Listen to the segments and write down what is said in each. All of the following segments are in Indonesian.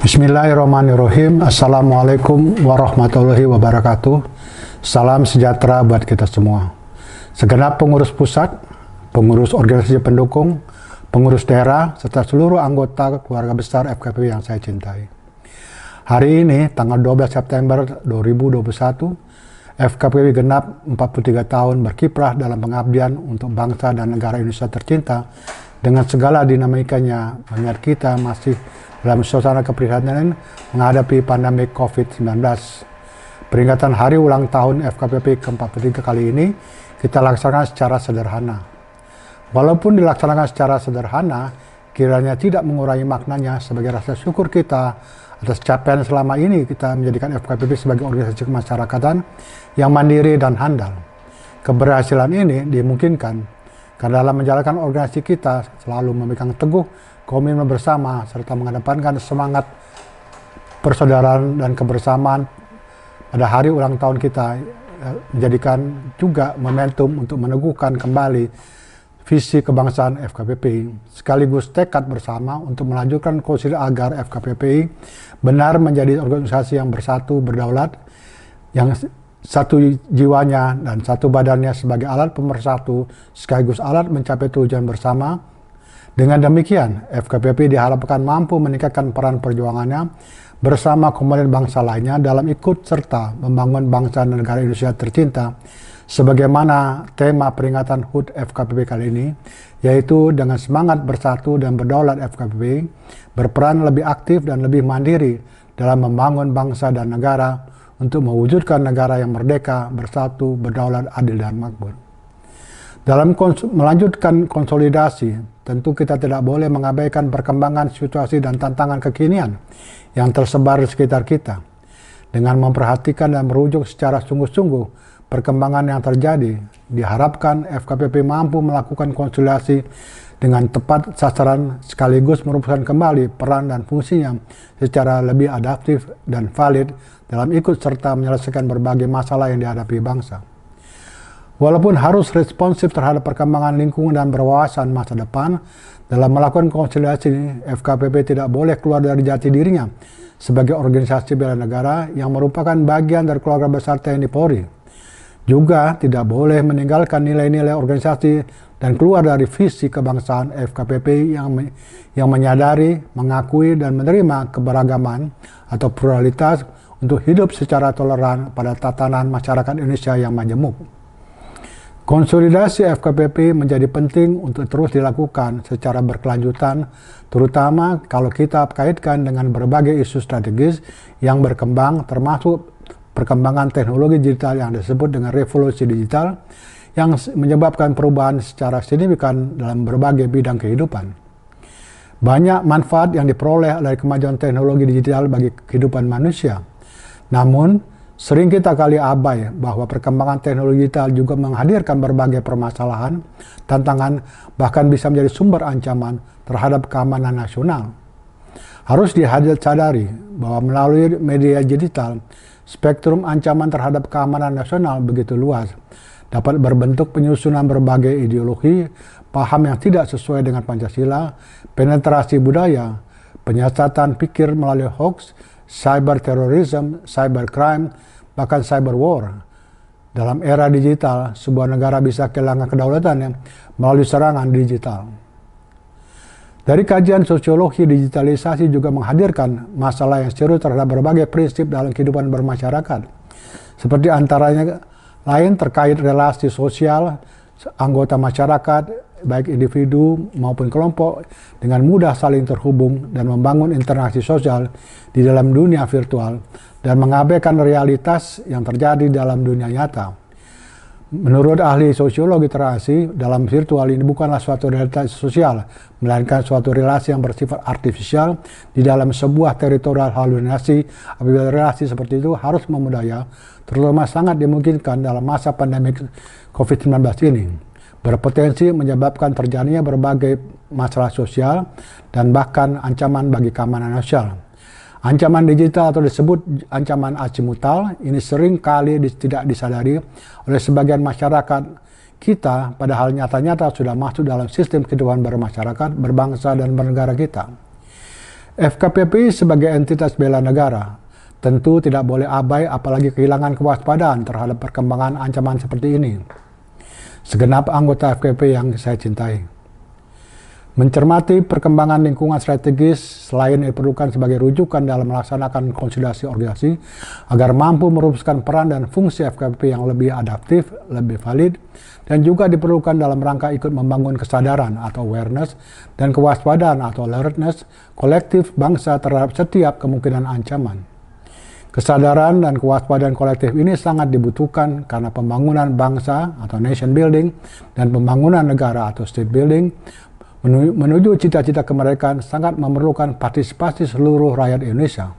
Bismillahirrahmanirrahim. Assalamualaikum warahmatullahi wabarakatuh. Salam sejahtera buat kita semua. Segenap pengurus pusat, pengurus organisasi pendukung, pengurus daerah, serta seluruh anggota keluarga besar FKPI yang saya cintai. Hari ini, tanggal 12 September 2021, FKPI genap 43 tahun berkiprah dalam pengabdian untuk bangsa dan negara Indonesia tercinta. Dengan segala dinamikanya, mengingat kita masih dalam suasana keprihatinan menghadapi pandemi COVID-19. Peringatan hari ulang tahun FKPI ke-43 kali ini kita laksanakan secara sederhana. Walaupun dilaksanakan secara sederhana, kiranya tidak mengurangi maknanya sebagai rasa syukur kita atas capaian selama ini kita menjadikan FKPI sebagai organisasi kemasyarakatan yang mandiri dan handal. Keberhasilan ini dimungkinkan karena dalam menjalankan organisasi kita selalu memegang teguh komitmen bersama serta mengedepankan semangat persaudaraan dan kebersamaan pada hari ulang tahun kita, menjadikan juga momentum untuk meneguhkan kembali visi kebangsaan FKPI sekaligus tekad bersama untuk melanjutkan konsolidasi agar FKPI benar menjadi organisasi yang bersatu berdaulat, yang satu jiwanya dan satu badannya sebagai alat pemersatu sekaligus alat mencapai tujuan bersama. Dengan demikian, FKPI diharapkan mampu meningkatkan peran perjuangannya bersama komponen bangsa lainnya dalam ikut serta membangun bangsa dan negara Indonesia tercinta, sebagaimana tema peringatan HUT FKPI kali ini, yaitu dengan semangat bersatu dan berdaulat FKPI berperan lebih aktif dan lebih mandiri dalam membangun bangsa dan negara untuk mewujudkan negara yang merdeka, bersatu, berdaulat, adil, dan makmur. Dalam melanjutkan konsolidasi, tentu kita tidak boleh mengabaikan perkembangan situasi dan tantangan kekinian yang tersebar di sekitar kita. Dengan memperhatikan dan merujuk secara sungguh-sungguh perkembangan yang terjadi, diharapkan FKPI mampu melakukan konsolidasi dengan tepat sasaran sekaligus merumuskan kembali peran dan fungsinya secara lebih adaptif dan valid dalam ikut serta menyelesaikan berbagai masalah yang dihadapi bangsa. Walaupun harus responsif terhadap perkembangan lingkungan dan berwawasan masa depan, dalam melakukan konsolidasi ini, FKPI tidak boleh keluar dari jati dirinya sebagai organisasi bela negara yang merupakan bagian dari keluarga besar TNI Polri. Juga tidak boleh meninggalkan nilai-nilai organisasi dan keluar dari visi kebangsaan FKPI yang menyadari, mengakui, dan menerima keberagaman atau pluralitas untuk hidup secara toleran pada tatanan masyarakat Indonesia yang majemuk. Konsolidasi FKPI menjadi penting untuk terus dilakukan secara berkelanjutan, terutama kalau kita kaitkan dengan berbagai isu strategis yang berkembang, termasuk perkembangan teknologi digital yang disebut dengan revolusi digital, yang menyebabkan perubahan secara signifikan dalam berbagai bidang kehidupan. Banyak manfaat yang diperoleh dari kemajuan teknologi digital bagi kehidupan manusia. Namun, sering kita kali abai bahwa perkembangan teknologi digital juga menghadirkan berbagai permasalahan, tantangan, bahkan bisa menjadi sumber ancaman terhadap keamanan nasional. Harus disadari bahwa melalui media digital, spektrum ancaman terhadap keamanan nasional begitu luas, dapat berbentuk penyusunan berbagai ideologi, paham yang tidak sesuai dengan Pancasila, penetrasi budaya, penyiasatan pikir melalui hoax, cyber terrorism, cyber crime, bahkan cyber war. Dalam era digital, sebuah negara bisa kehilangan kedaulatannya melalui serangan digital. Dari kajian sosiologi, digitalisasi juga menghadirkan masalah yang serius terhadap berbagai prinsip dalam kehidupan bermasyarakat. Seperti antaranya lain terkait relasi sosial anggota masyarakat, baik individu maupun kelompok, dengan mudah saling terhubung dan membangun interaksi sosial di dalam dunia virtual dan mengabaikan realitas yang terjadi dalam dunia nyata. Menurut ahli sosiologi interaksi, dalam virtual ini bukanlah suatu realitas sosial, melainkan suatu relasi yang bersifat artifisial di dalam sebuah teritorial halusinasi. Apabila relasi seperti itu harus memudaya, terutama sangat dimungkinkan dalam masa pandemi COVID-19 ini, berpotensi menyebabkan terjadinya berbagai masalah sosial dan bahkan ancaman bagi keamanan nasional. Ancaman digital atau disebut ancaman azimutal ini sering kali tidak disadari oleh sebagian masyarakat kita, padahal nyata-nyata sudah masuk dalam sistem kehidupan bermasyarakat, berbangsa, dan bernegara kita. FKPPI sebagai entitas bela negara tentu tidak boleh abai apalagi kehilangan kewaspadaan terhadap perkembangan ancaman seperti ini. Segenap anggota FKPPI yang saya cintai. Mencermati perkembangan lingkungan strategis selain diperlukan sebagai rujukan dalam melaksanakan konsolidasi organisasi agar mampu merumuskan peran dan fungsi FKPPI yang lebih adaptif, lebih valid, dan juga diperlukan dalam rangka ikut membangun kesadaran atau awareness dan kewaspadaan atau alertness kolektif bangsa terhadap setiap kemungkinan ancaman. Kesadaran dan kewaspadaan kolektif ini sangat dibutuhkan karena pembangunan bangsa atau nation building dan pembangunan negara atau state building menuju cita-cita kemerdekaan sangat memerlukan partisipasi seluruh rakyat Indonesia.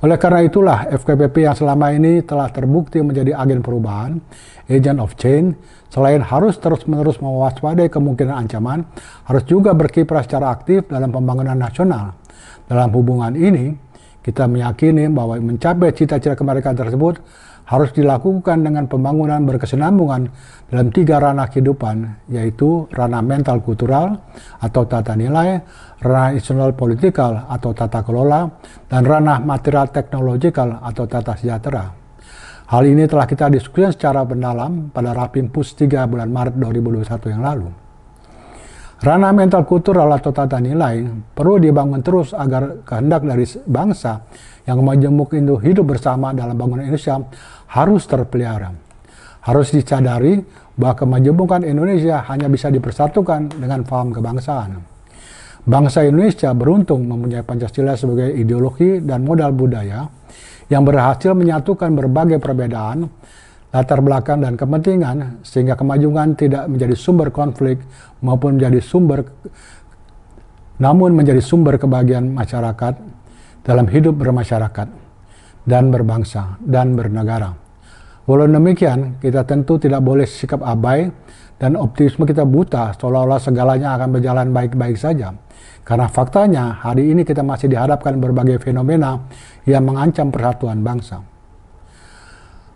Oleh karena itulah FKPPI yang selama ini telah terbukti menjadi agen perubahan, agent of change, selain harus terus-menerus mewaspadai kemungkinan ancaman, harus juga berkiprah secara aktif dalam pembangunan nasional. Dalam hubungan ini, kita meyakini bahwa mencapai cita-cita kemerdekaan tersebut harus dilakukan dengan pembangunan berkesinambungan dalam 3 ranah kehidupan, yaitu ranah mental kultural atau tata nilai, ranah institusional politikal atau tata kelola, dan ranah material teknologikal atau tata sejahtera. Hal ini telah kita diskusikan secara mendalam pada Rapimpuls 3 bulan Maret 2021 yang lalu. Ranah mental kultural atau tata nilai perlu dibangun terus agar kehendak dari bangsa yang majemuk itu hidup bersama dalam bangunan Indonesia harus terpelihara. Harus disadari bahwa kemajemukan Indonesia hanya bisa dipersatukan dengan paham kebangsaan. Bangsa Indonesia beruntung mempunyai Pancasila sebagai ideologi dan modal budaya yang berhasil menyatukan berbagai perbedaan, latar belakang dan kepentingan sehingga kemajuan tidak menjadi sumber konflik maupun menjadi sumber kebahagiaan masyarakat dalam hidup bermasyarakat dan berbangsa dan bernegara. Walau demikian, kita tentu tidak boleh sikap abai dan optimisme kita buta seolah-olah segalanya akan berjalan baik-baik saja. Karena faktanya hari ini kita masih dihadapkan berbagai fenomena yang mengancam persatuan bangsa.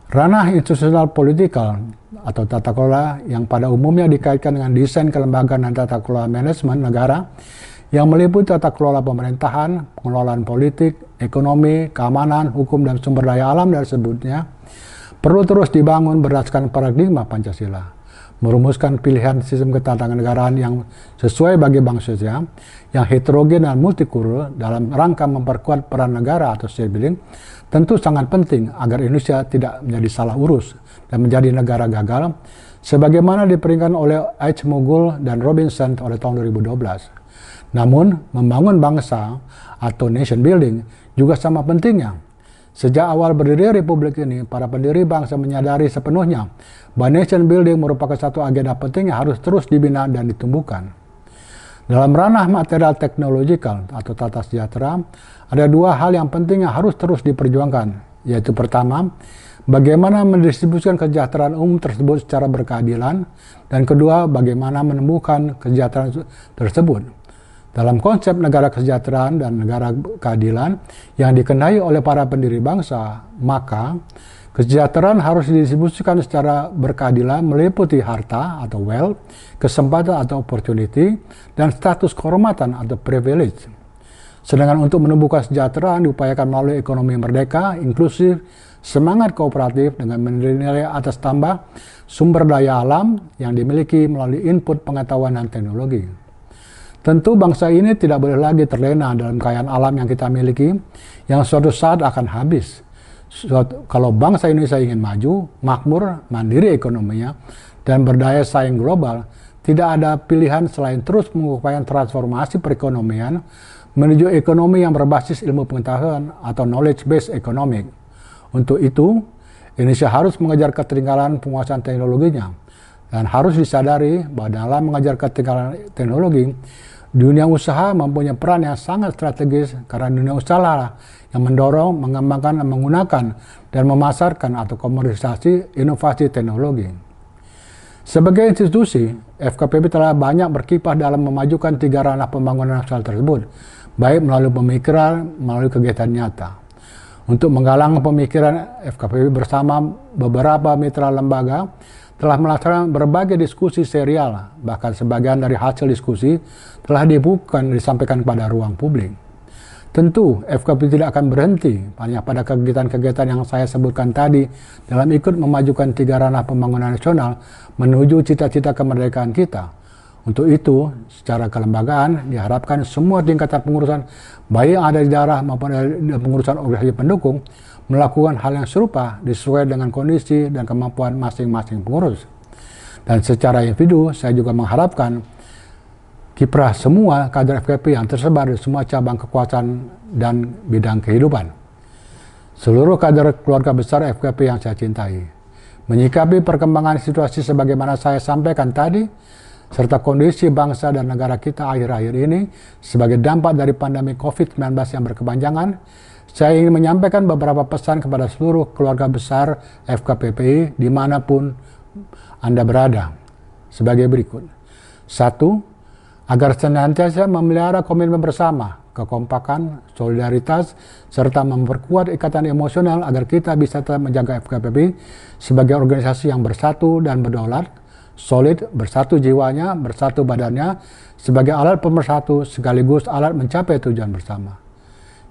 Ranah institusional politikal atau tata kelola yang pada umumnya dikaitkan dengan desain kelembagaan dan tata kelola manajemen negara yang meliputi tata kelola pemerintahan, pengelolaan politik, ekonomi, keamanan, hukum, dan sumber daya alam dan sebutnya perlu terus dibangun berdasarkan paradigma Pancasila, merumuskan pilihan sistem ketatanegaraan yang sesuai bagi bangsa Indonesia, yang heterogen dan multikultural dalam rangka memperkuat peran negara atau state building, tentu sangat penting agar Indonesia tidak menjadi salah urus dan menjadi negara gagal, sebagaimana diperingatkan oleh H. Mugul dan Robinson oleh tahun 2012. Namun, membangun bangsa atau nation building juga sama pentingnya. Sejak awal berdiri Republik ini, para pendiri bangsa menyadari sepenuhnya bahwa nation building merupakan satu agenda penting yang harus terus dibina dan ditumbuhkan. Dalam ranah material teknologikal atau tata sejahtera, ada 2 hal yang penting yang harus terus diperjuangkan, yaitu pertama, bagaimana mendistribusikan kesejahteraan umum tersebut secara berkeadilan, dan kedua, bagaimana menemukan kesejahteraan tersebut. Dalam konsep negara kesejahteraan dan negara keadilan yang dikenahi oleh para pendiri bangsa, maka kesejahteraan harus didistribusikan secara berkeadilan meliputi harta atau wealth, kesempatan atau opportunity, dan status kehormatan atau privilege. Sedangkan untuk menumbuhkan kesejahteraan diupayakan melalui ekonomi merdeka, inklusif, semangat kooperatif dengan nilai atas tambah sumber daya alam yang dimiliki melalui input pengetahuan dan teknologi. Tentu bangsa ini tidak boleh lagi terlena dalam kekayaan alam yang kita miliki, yang suatu saat akan habis. Kalau bangsa Indonesia ingin maju, makmur, mandiri ekonominya, dan berdaya saing global, tidak ada pilihan selain terus mengupayakan transformasi perekonomian menuju ekonomi yang berbasis ilmu pengetahuan atau knowledge-based economic. Untuk itu, Indonesia harus mengejar ketertinggalan penguasaan teknologinya, dan harus disadari bahwa dalam mengejar ketertinggalan teknologi, dunia usaha mempunyai peran yang sangat strategis karena dunia usaha lah yang mendorong, mengembangkan, menggunakan, dan memasarkan atau komersialisasi inovasi teknologi. Sebagai institusi, FKPPI telah banyak berkiprah dalam memajukan 3 ranah pembangunan nasional tersebut, baik melalui pemikiran, melalui kegiatan nyata. Untuk menggalang pemikiran, FKPPI bersama beberapa mitra lembaga telah melaksanakan berbagai diskusi serial, bahkan sebagian dari hasil diskusi telah dibuka dan disampaikan kepada ruang publik. Tentu FKP tidak akan berhenti hanya pada kegiatan-kegiatan yang saya sebutkan tadi dalam ikut memajukan 3 ranah pembangunan nasional menuju cita-cita kemerdekaan kita. Untuk itu, secara kelembagaan diharapkan semua tingkatan pengurusan, baik yang ada di daerah maupun di pengurusan organisasi pendukung, melakukan hal yang serupa disesuaikan dengan kondisi dan kemampuan masing-masing pengurus. Dan secara individu, saya juga mengharapkan kiprah semua kader FKP yang tersebar di semua cabang kekuasaan dan bidang kehidupan. Seluruh kader keluarga besar FKP yang saya cintai, menyikapi perkembangan situasi sebagaimana saya sampaikan tadi, serta kondisi bangsa dan negara kita akhir-akhir ini sebagai dampak dari pandemi COVID-19 yang berkepanjangan, saya ingin menyampaikan beberapa pesan kepada seluruh keluarga besar FKPPI dimanapun Anda berada, sebagai berikut. 1. Agar senantiasa memelihara komitmen bersama, kekompakan, solidaritas, serta memperkuat ikatan emosional agar kita bisa tetap menjaga FKPPI sebagai organisasi yang bersatu dan berdaulat, solid, bersatu jiwanya, bersatu badannya, sebagai alat pemersatu sekaligus alat mencapai tujuan bersama.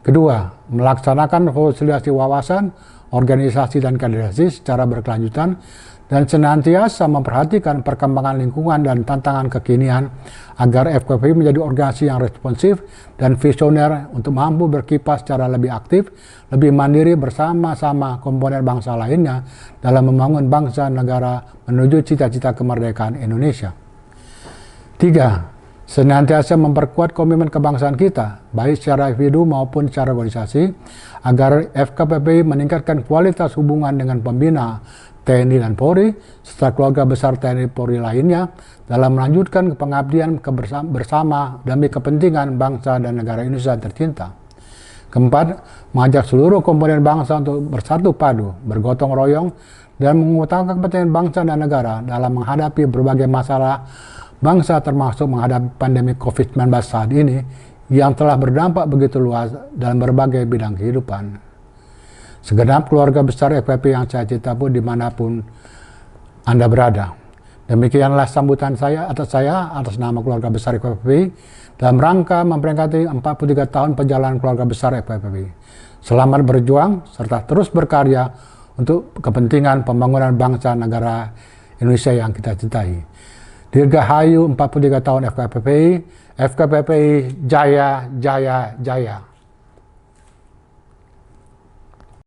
Kedua, melaksanakan konsolidasi wawasan, organisasi dan kaderisasi secara berkelanjutan dan senantiasa memperhatikan perkembangan lingkungan dan tantangan kekinian agar FKPI menjadi organisasi yang responsif dan visioner untuk mampu berkiprah secara lebih aktif, lebih mandiri bersama-sama komponen bangsa lainnya dalam membangun bangsa negara menuju cita-cita kemerdekaan Indonesia. 3. Senantiasa memperkuat komitmen kebangsaan kita, baik secara individu maupun secara organisasi, agar FKPPI meningkatkan kualitas hubungan dengan pembina TNI dan Polri, serta keluarga besar TNI Polri lainnya, dalam melanjutkan pengabdian bersama demi kepentingan bangsa dan negara Indonesia tercinta. Keempat, mengajak seluruh komponen bangsa untuk bersatu padu, bergotong royong, dan mengutamakan kepentingan bangsa dan negara dalam menghadapi berbagai masalah bangsa termasuk menghadapi pandemi COVID-19 saat ini yang telah berdampak begitu luas dalam berbagai bidang kehidupan. Segenap keluarga besar FKP yang saya cinta pun dimanapun Anda berada. Demikianlah sambutan saya atas nama keluarga besar FKP dalam rangka memperingati 43 tahun perjalanan keluarga besar FKP. Selamat berjuang serta terus berkarya untuk kepentingan pembangunan bangsa negara Indonesia yang kita cintai. Dirgahayu 43 tahun FKPPI, FKPPI Jaya Jaya Jaya.